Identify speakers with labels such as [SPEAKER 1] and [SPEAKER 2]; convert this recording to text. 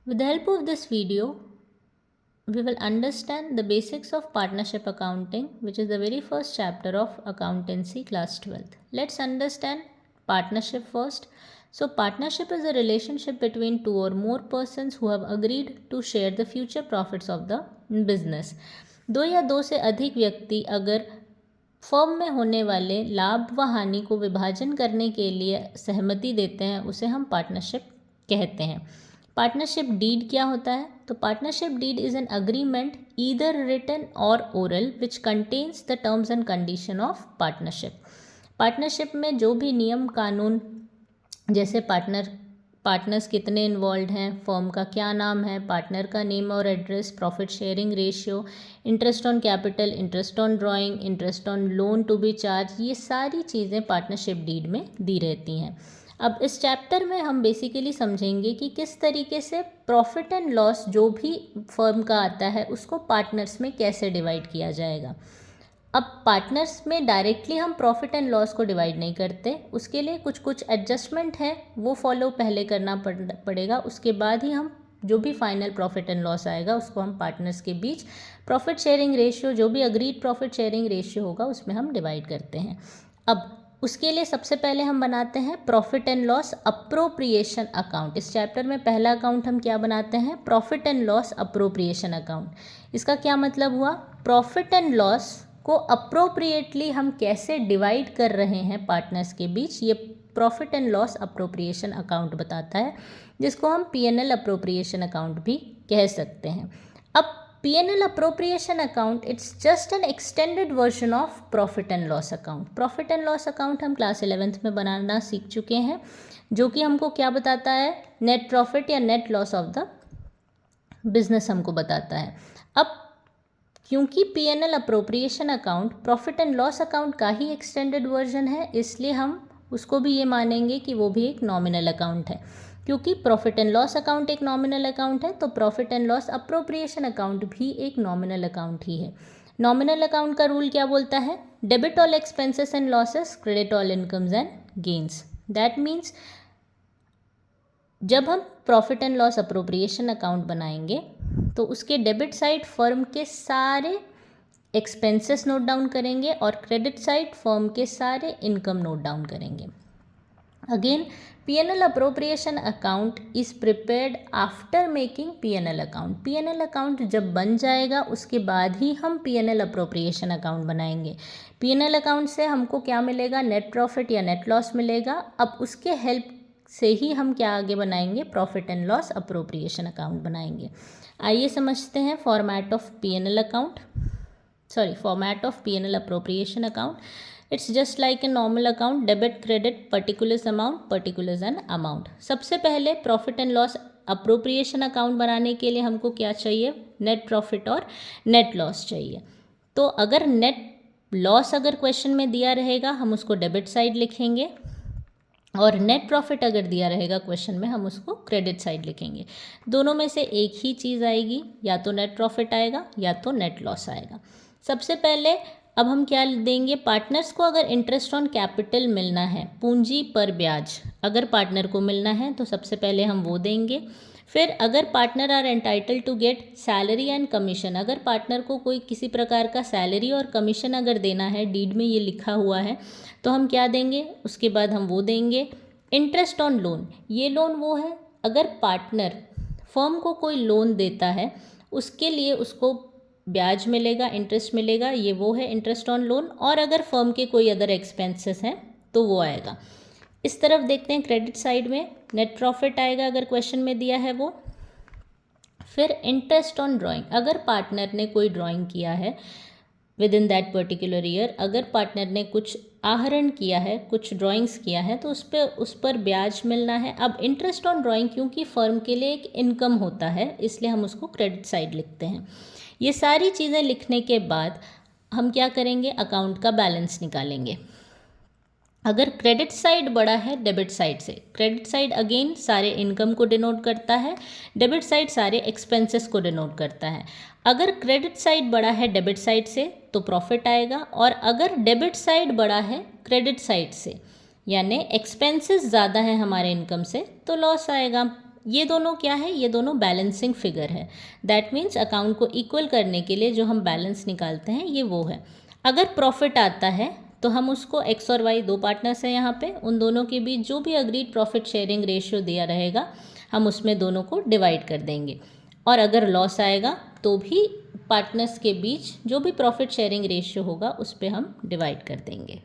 [SPEAKER 1] With the help of this video, we will understand the basics of partnership accounting, which is the very first chapter of accountancy class 12th. Let's understand partnership first. So partnership is a relationship between two or more persons who have agreed to share the future profits of the business. दो या दो से अधिक व्यक्ति अगर firm में होने वाले लाभ व हानि को विभाजन करने के लिए सहमति देते हैं, उसे हम पार्टनरशिप कहते हैं। पार्टनरशिप डीड क्या होता है? तो partnership deed is an agreement either written और oral which contains the terms and condition of partnership. Partnership में जो भी नियम कानून, जैसे पार्टनर्स कितने इन्वॉल्व हैं, फर्म का क्या नाम है, पार्टनर का नेम और address, profit sharing ratio, interest on capital, interest on drawing, interest on loan to be charge, ये सारी चीज़ें पार्टनरशिप डीड में दी रहती हैं। अब इस चैप्टर में हम बेसिकली समझेंगे कि किस तरीके से प्रॉफिट एंड लॉस जो भी फर्म का आता है उसको पार्टनर्स में कैसे डिवाइड किया जाएगा। अब पार्टनर्स में डायरेक्टली हम प्रॉफिट एंड लॉस को डिवाइड नहीं करते, उसके लिए कुछ कुछ एडजस्टमेंट है, वो फॉलो पहले करना पड़ेगा। उसके बाद ही हम जो भी फाइनल प्रॉफिट एंड लॉस आएगा उसको हम पार्टनर्स के बीच प्रॉफिट शेयरिंग रेशियो, जो भी अग्रीड प्रॉफिट शेयरिंग रेशियो होगा उसमें हम डिवाइड करते हैं। अब उसके लिए सबसे पहले हम बनाते हैं profit and loss appropriation account. इस चैप्टर में पहला अकाउंट हम क्या बनाते हैं? Profit and loss appropriation account. इसका क्या मतलब हुआ? प्रॉफिट एंड लॉस को अप्रोप्रिएटली हम कैसे डिवाइड कर रहे हैं पार्टनर्स के बीच, ये profit and loss appropriation account बताता है, जिसको हम पीएनएल अप्रोप्रिएशन अकाउंट भी कह सकते हैं। अब P&L appropriation account, it's just an extended version of profit and loss account. Profit and loss account हम क्लास 11th में बनाना सीख चुके हैं, जो कि हमको क्या बताता है? नेट प्रॉफिट या net loss of the business हमको बताता है। अब क्योंकि P&L appropriation account profit and loss account का ही एक्सटेंडेड वर्जन है, इसलिए हम उसको भी ये मानेंगे कि वो भी एक नॉमिनल अकाउंट है। क्योंकि प्रॉफिट एंड लॉस अकाउंट एक नॉमिनल अकाउंट है, तो profit and loss appropriation account भी एक नॉमिनल अकाउंट ही है। नॉमिनल अकाउंट का रूल क्या बोलता है? Debit all expenses and losses, credit all incomes and gains. That means जब हम profit and loss appropriation account बनाएंगे तो उसके डेबिट साइड फर्म के सारे एक्सपेंसेस नोट डाउन करेंगे और क्रेडिट साइड फर्म के सारे इनकम नोट डाउन करेंगे। Again P&L appropriation account is prepared after making P&L account. P&L account जब बन जाएगा उसके बाद ही हम P&L appropriation account बनाएंगे। P&L account से हमको क्या मिलेगा? नेट प्रॉफिट या नेट लॉस मिलेगा। अब उसके हेल्प से ही हम क्या आगे बनाएंगे? Profit and loss appropriation account बनाएंगे। आइए समझते हैं format of P&L account, format of P&L appropriation account. It's just like a normal account, debit credit particulars amount, particulars and amount. सबसे पहले profit and loss appropriation account बनाने के लिए हमको क्या चाहिए? नेट प्रॉफिट और नेट लॉस चाहिए। तो अगर नेट लॉस अगर क्वेश्चन में दिया रहेगा हम उसको डेबिट साइड लिखेंगे, और नेट प्रॉफिट अगर दिया रहेगा क्वेश्चन में हम उसको क्रेडिट साइड लिखेंगे। दोनों में से एक ही चीज़ आएगी, या तो नेट प्रॉफिट आएगा या तो नेट लॉस आएगा। सबसे पहले अब हम क्या देंगे? पार्टनर्स को अगर इंटरेस्ट ऑन कैपिटल मिलना है, पूंजी पर ब्याज अगर पार्टनर को मिलना है तो सबसे पहले हम वो देंगे। फिर अगर partner are entitle to get salary and commission, अगर पार्टनर को कोई किसी प्रकार का सैलरी और कमीशन अगर देना है, डीड में ये लिखा हुआ है, तो हम क्या देंगे? उसके बाद हम वो देंगे। इंटरेस्ट ऑन लोन, ये लोन वो है अगर पार्टनर फर्म को कोई लोन देता है उसके लिए उसको ब्याज मिलेगा, इंटरेस्ट मिलेगा, ये वो है इंटरेस्ट ऑन लोन। और अगर फर्म के कोई अदर एक्सपेंसेस हैं तो वो आएगा। इस तरफ देखते हैं क्रेडिट साइड में नेट प्रॉफिट आएगा अगर क्वेश्चन में दिया है वो। फिर इंटरेस्ट ऑन ड्राइंग, अगर पार्टनर ने कोई ड्राइंग किया है with in that particular year, अगर पार्टनर ने कुछ आहरण किया है, कुछ ड्राइंग्स किया है, तो उस पर ब्याज मिलना है। अब इंटरेस्ट ऑन ड्राइंग क्योंकि फर्म के लिए एक इनकम होता है, इसलिए हम उसको क्रेडिट साइड लिखते हैं। ये सारी चीज़ें लिखने के बाद हम क्या करेंगे? अकाउंट का बैलेंस निकालेंगे। अगर क्रेडिट साइड बड़ा है डेबिट साइड से, क्रेडिट साइड अगेन सारे इनकम को डिनोट करता है, डेबिट साइड सारे एक्सपेंसेस को डिनोट करता है। अगर क्रेडिट साइड बड़ा है डेबिट साइड से तो प्रॉफिट आएगा, और अगर डेबिट साइड बड़ा है क्रेडिट साइड से, यानी एक्सपेंसेस ज़्यादा है हमारे इनकम से, तो लॉस आएगा। ये दोनों क्या है, ये दोनों बैलेंसिंग फिगर है। दैट मीन्स अकाउंट को इक्वल करने के लिए जो हम बैलेंस निकालते हैं ये वो है। अगर प्रॉफिट आता है तो हम उसको एक्स और वाई दो पार्टनर्स हैं यहाँ पे, उन दोनों के बीच जो भी अग्रीड प्रॉफिट शेयरिंग रेशियो दिया रहेगा हम उसमें दोनों को डिवाइड कर देंगे। और अगर लॉस आएगा तो भी पार्टनर्स के बीच जो भी प्रॉफिट शेयरिंग रेशियो होगा उस पर हम डिवाइड कर देंगे।